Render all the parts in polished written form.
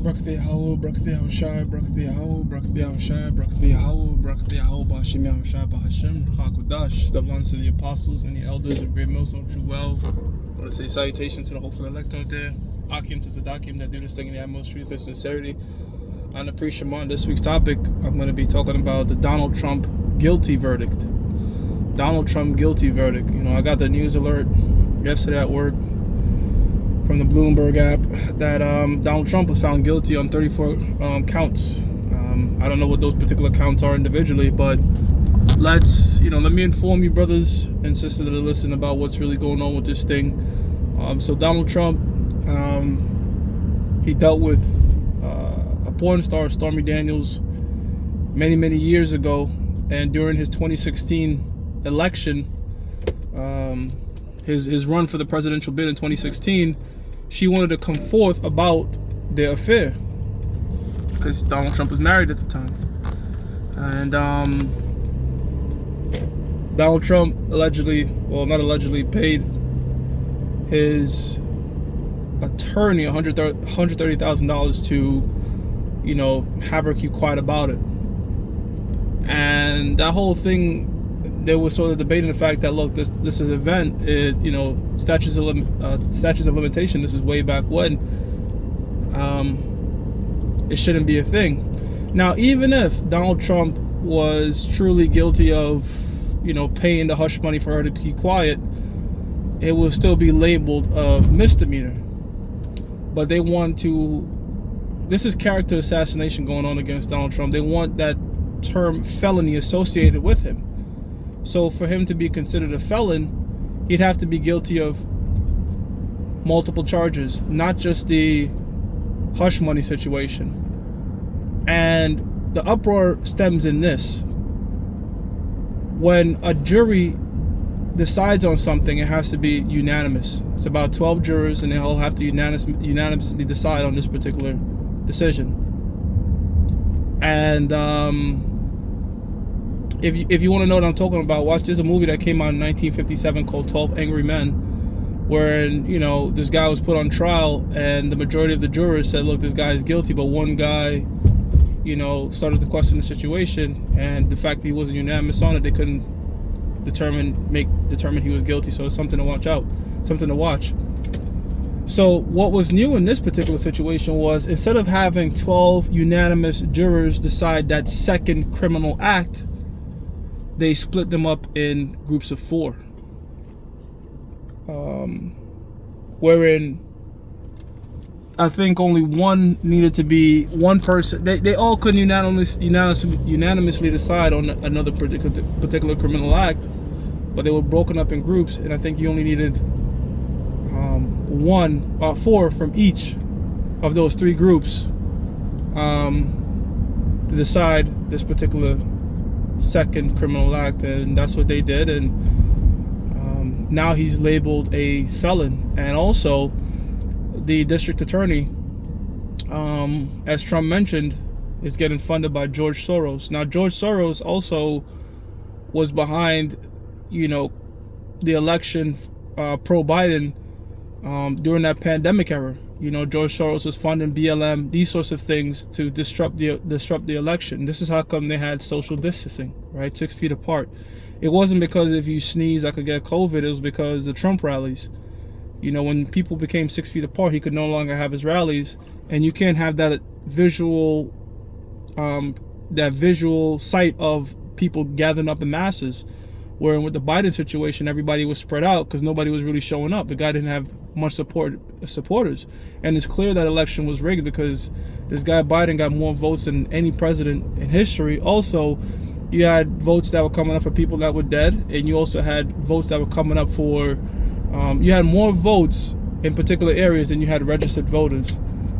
Brakati Yahweh, Brakati Yahushai, Brakati Yahweh, Brakati Yahushai, Brakati Yahweh, Brakati Yahweh, Ba'Hashem Yahushai, Ba'Hashem, Chakudash. Double honor to the apostles and the elders of Great Millstone True Well. I want to say salutations to the hopeful elect out there. Akim to Sadakim that do this thing in the utmost truth and sincerity. On the pre-Shema, this week's topic, I'm going to be talking about the Donald Trump guilty verdict. Donald Trump guilty verdict. You know, I got the news alert yesterday at work from the Bloomberg app that Donald Trump was found guilty on 34 counts. I don't know what those particular counts are individually, but let me inform you, brothers and sisters that are listening, about what's really going on with this thing. So Donald Trump, he dealt with a porn star, Stormy Daniels, many years ago, and during his 2016 election, his run for the presidential bid in 2016, she wanted to come forth about their affair because Donald Trump was married at the time. And Donald Trump not allegedly, paid his attorney $130,000 to, have her keep quiet about it. And that whole thing, there was sort of debating the fact that, look, this is an event, statutes of limitation, this is way back when, it shouldn't be a thing. Now, even if Donald Trump was truly guilty of, paying the hush money for her to keep quiet, it will still be labeled a misdemeanor. But they want to, this is character assassination going on against Donald Trump. They want that term felony associated with him. So for him to be considered a felon, he'd have to be guilty of multiple charges, not just the hush money situation. And the uproar stems in this. When a jury decides on something, it has to be unanimous. It's about 12 jurors, and they all have to unanimously decide on this particular decision. And if you want to know what I'm talking about, watch. There's a movie that came out in 1957 called 12 Angry Men, wherein, this guy was put on trial, and the majority of the jurors said, look, this guy is guilty, but one guy, started to question the situation, and the fact that he wasn't unanimous on it, they couldn't determine he was guilty. So it's something to watch. So what was new in this particular situation was, instead of having 12 unanimous jurors decide that second criminal act, they split them up in groups of 4, wherein I think only one person. They all couldn't unanimously decide on another particular criminal act, but they were broken up in groups, and I think you only needed 4 from each of those 3 groups to decide this particular second criminal act, and that's what they did. And now he's labeled a felon. And also the district attorney, as Trump mentioned, is getting funded by George Soros. Now, George Soros also was behind the election pro-Biden during that pandemic era. George Soros was funding BLM, these sorts of things, to disrupt the election. This is how come they had social distancing, right? 6 feet apart. It wasn't because if you sneeze I could get COVID. It was because the Trump rallies. When people became 6 feet apart, he could no longer have his rallies, and you can't have that visual sight of people gathering up in masses. Where with the Biden situation, everybody was spread out because nobody was really showing up. The guy didn't have much supporters. And it's clear that election was rigged, because this guy Biden got more votes than any president in history. Also, you had votes that were coming up for people that were dead, and you also had votes that were coming up for, you had more votes in particular areas than you had registered voters.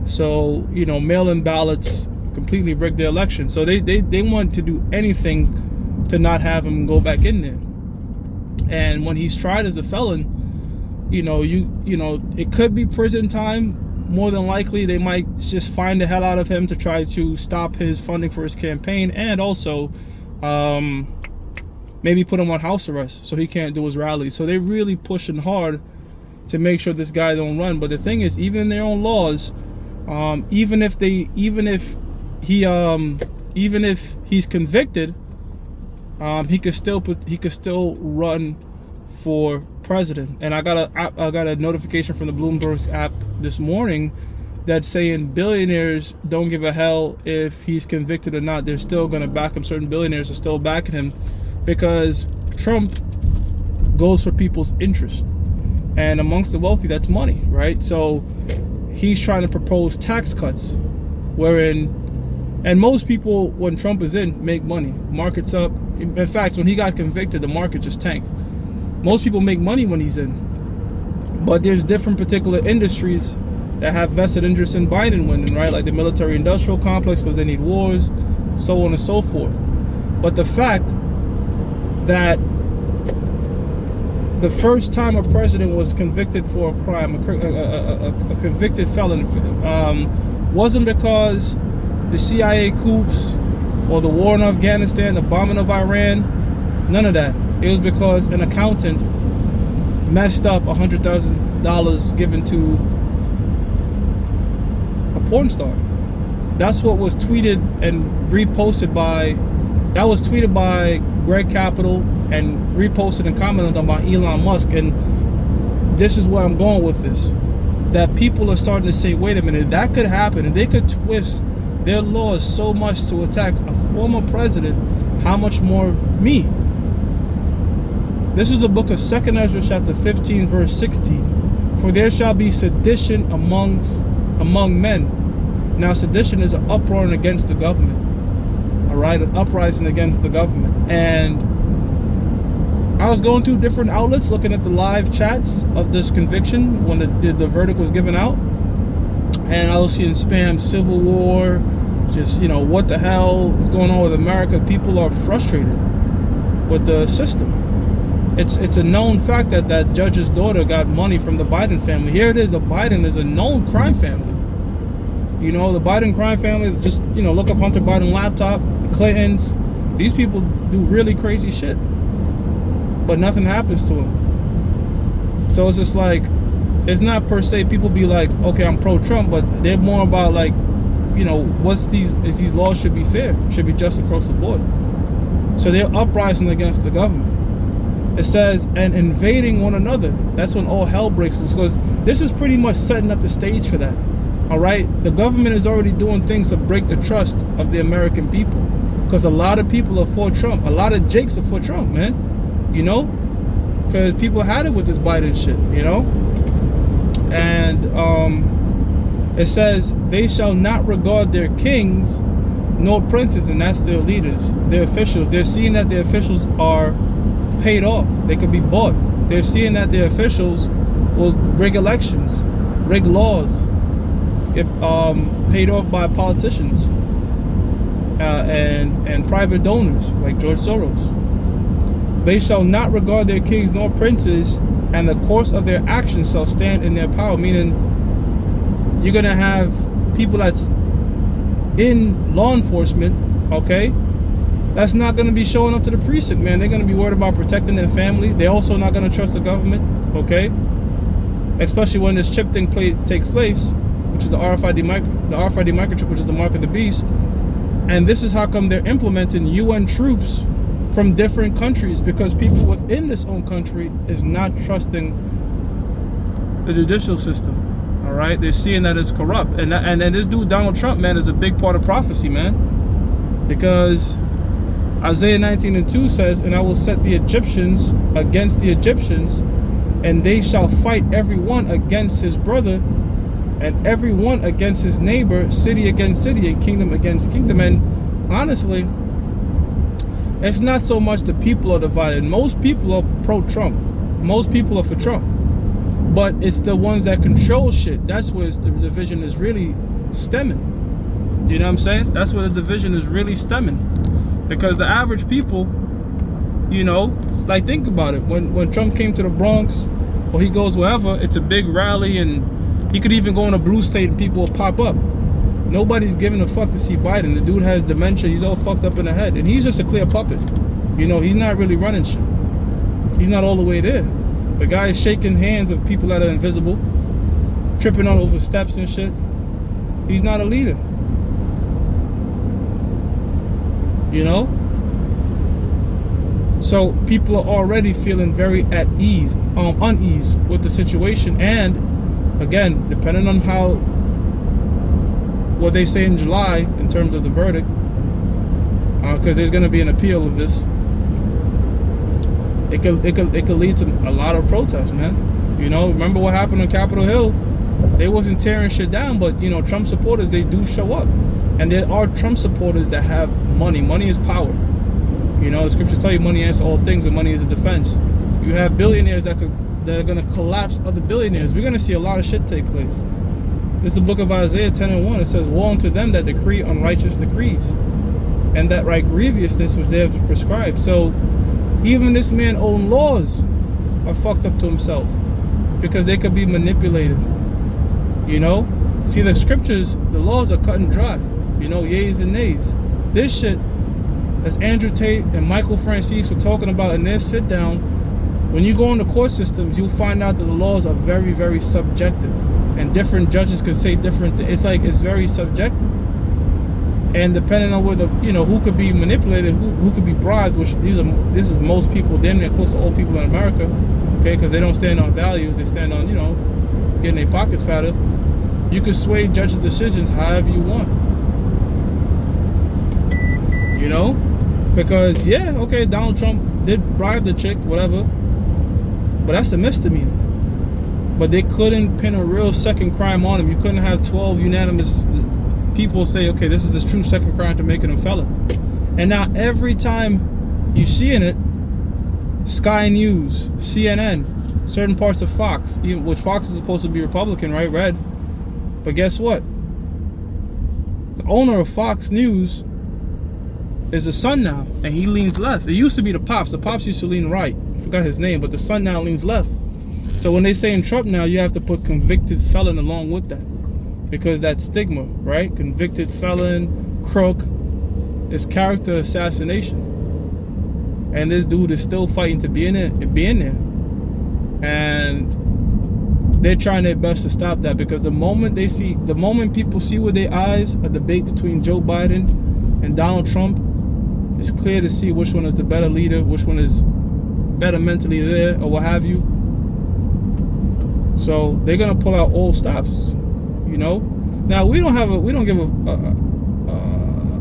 So, mail-in ballots completely rigged the election. So they wanted to do anything to not have him go back in there. And when he's tried as a felon, it could be prison time. More than likely, they might just find the hell out of him to try to stop his funding for his campaign, and also maybe put him on house arrest so he can't do his rallies. So they're really pushing hard to make sure this guy don't run. But the thing is, even in their own laws, Even if he's convicted, he could still run for president. And I got a notification from the Bloomberg app this morning that's saying billionaires don't give a hell if he's convicted or not. They're still going to back him. Certain billionaires are still backing him because Trump goes for people's interest, and amongst the wealthy, that's money, right? So he's trying to propose tax cuts and most people, when Trump is in, make money. Market's up. In fact, when he got convicted, the market just tanked. Most people make money when he's in, but there's different particular industries that have vested interest in Biden winning, right? Like the military-industrial complex, because they need wars, so on and so forth. But the fact that the first time a president was convicted for a crime, a convicted felon, wasn't because the CIA coups or the war in Afghanistan, the bombing of Iran, none of that. It was because an accountant messed up $100,000 given to a porn star. That's what was tweeted and reposted by, that was tweeted by Greg Capital and reposted and commented on by Elon Musk. And this is where I'm going with this, that people are starting to say, wait a minute, that could happen, and they could twist their laws so much to attack a former president. How much more me? This is the book of 2 Ezra chapter 15 verse 16. For there shall be sedition among men. Now sedition is an uproar against the government. All right, an uprising against the government. And I was going through different outlets looking at the live chats of this conviction when the verdict was given out. And I was seeing spam, civil war, just, you know, what the hell is going on with America? People are frustrated with the system. It's a known fact that that judge's daughter got money from the Biden family. Here it is, the Biden is a known crime family. You know, the Biden crime family, just, you know, look up Hunter Biden laptop, the Clintons. These people do really crazy shit, but nothing happens to them. So it's just like, it's not per se people be like, okay, I'm pro-Trump, but they're more about like, you know, these laws should be fair, should be just across the board. So they're uprising against the government. It says, and invading one another. That's when all hell breaks loose, because this is pretty much setting up the stage for that. All right, the government is already doing things to break the trust of the American people, because a lot of people are for Trump. A lot of Jakes are for Trump, man. You know, because people had it with this Biden shit, you know. And it says, they shall not regard their kings nor princes, and that's their leaders, their officials. They're seeing that their officials are paid off. They could be bought. They're seeing that their officials will rig elections, rig laws, get paid off by politicians and private donors like George Soros. They shall not regard their kings nor princes, and the course of their actions shall stand in their power. Meaning, you're gonna have people that's in law enforcement, okay, that's not gonna be showing up to the precinct, man. They're gonna be worried about protecting their family. They're also not gonna trust the government, okay, especially when this chip thing takes place, which is the RFID microchip, which is the mark of the beast. And this is how come they're implementing UN troops from different countries, because people within this own country is not trusting the judicial system. All right, they're seeing that it's corrupt, and this dude Donald Trump, man, is a big part of prophecy, man, because Isaiah 19:2 says, and I will set the Egyptians against the Egyptians, and they shall fight every one against his brother, and every one against his neighbor, city against city, and kingdom against kingdom. And honestly, it's not so much the people are divided. Most people are pro-Trump. Most people are for Trump. But it's the ones that control shit. That's where the division is really stemming. You know what I'm saying? That's where the division is really stemming. Because the average people, you know, like, think about it. When Trump came to the Bronx, or he goes wherever, it's a big rally, and he could even go in a blue state and people will pop up. Nobody's giving a fuck to see Biden. The dude has dementia. He's all fucked up in the head. And he's just a clear puppet. You know, he's not really running shit. He's not all the way there. The guy is shaking hands of people that are invisible, tripping on over steps and shit. He's not a leader. You know? So people are already feeling very at ease, unease with the situation. And again, depending on what they say in July in terms of the verdict, because there's going to be an appeal of this, it could lead to a lot of protests, man. You know, remember what happened on Capitol Hill? They wasn't tearing shit down, but you know, Trump supporters, they do show up, and there are Trump supporters that have money. Money is power. You know, the scriptures tell you money answers all things, and money is a defense. You have billionaires that are going to collapse other billionaires. We're going to see a lot of shit take place. This is the book of Isaiah 10:1. It says, "Woe unto them that decree unrighteous decrees, and that write grievousness which they have prescribed." So even this man own laws are fucked up to himself because they could be manipulated. You know, see, the scriptures, the laws are cut and dry. You know, yeas and nays. This shit, as Andrew Tate and Michael Francis were talking about in their sit down, when you go in the court systems, you'll find out that the laws are very, very subjective, and different judges could say different things. It's very subjective, and depending on whether, you know, who could be manipulated, who could be bribed, which this is most people, then they're close to all people in America, okay, because they don't stand on values, they stand on, you know, getting their pockets fatter. You could sway judges' decisions however you want. You know? Because, yeah, okay, Donald Trump did bribe the chick, whatever. But that's a misdemeanor. But they couldn't pin a real second crime on him. You couldn't have 12 unanimous people say, okay, this is the true second crime to making him a felon. And now every time you see in it, Sky News, CNN, certain parts of Fox, which Fox is supposed to be Republican, right? Red. But guess what? The owner of Fox News is the son now, and he leans left. It used to be the Pops. The Pops used to lean right. I forgot his name, but the son now leans left. So when they say in Trump now, you have to put convicted felon along with that, because that's stigma, right? Convicted felon, crook, is character assassination. And this dude is still fighting to be in there. And they're trying their best to stop that, because the moment people see with their eyes a debate between Joe Biden and Donald Trump, it's clear to see which one is the better leader, which one is better mentally there, or what have you. So they're gonna pull out all stops, you know. Now we don't give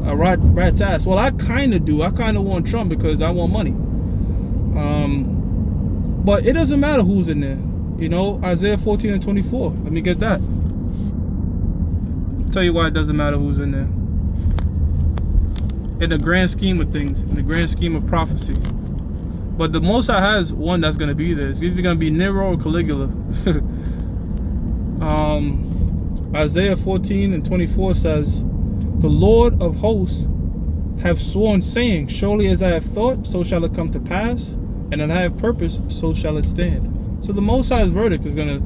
a rat's ass. Well, I kind of do. I kind of want Trump because I want money. But it doesn't matter who's in there. You know, Isaiah 14:24. Let me get that. I'll tell you why it doesn't matter who's in there. In the grand scheme of things, in the grand scheme of prophecy. But the Most High has one that's going to be there. It's either going to be Nero or Caligula. Isaiah 14:24 says, "The Lord of hosts have sworn, saying, surely as I have thought, so shall it come to pass, and that I have purposed, so shall it stand." So the Most High's verdict is going to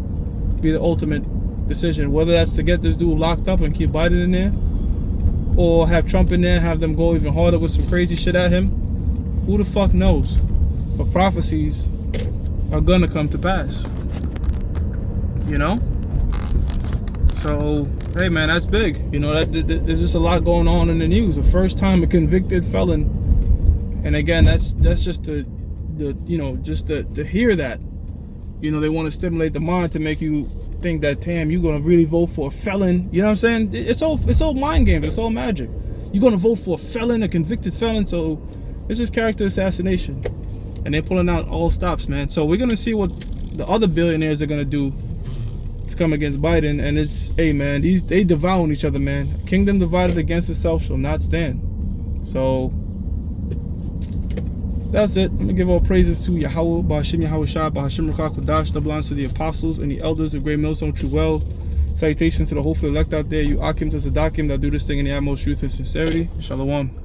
be the ultimate decision, whether that's to get this dude locked up and keep Biden in there, or have Trump in there, have them go even harder with some crazy shit at him. Who the fuck knows? But prophecies are going to come to pass. You know? So, hey man, that's big. You know, there's just a lot going on in the news. The first time a convicted felon, and again, that's just the you know, just to hear that. You know, they want to stimulate the mind to make you think that, damn, you're gonna really vote for a felon. You know what I'm saying? It's all mind games. It's all magic. You're gonna vote for a felon, a convicted felon. So it's just character assassination, and they're pulling out all stops, man. So we're gonna see what the other billionaires are gonna do to come against Biden. And it's, hey man, they devouring each other, man. Kingdom divided against itself shall not stand. So that's it. I'm going to give all praises to Yahweh, Bahashim Yahweh Shah, Bahashim Rakah Kodash, double honors to the apostles and the elders of Great Millstone True Well. Salutations to the hopefully elect out there, you Akim to Sadakim that do this thing in the utmost truth and sincerity. Shalom.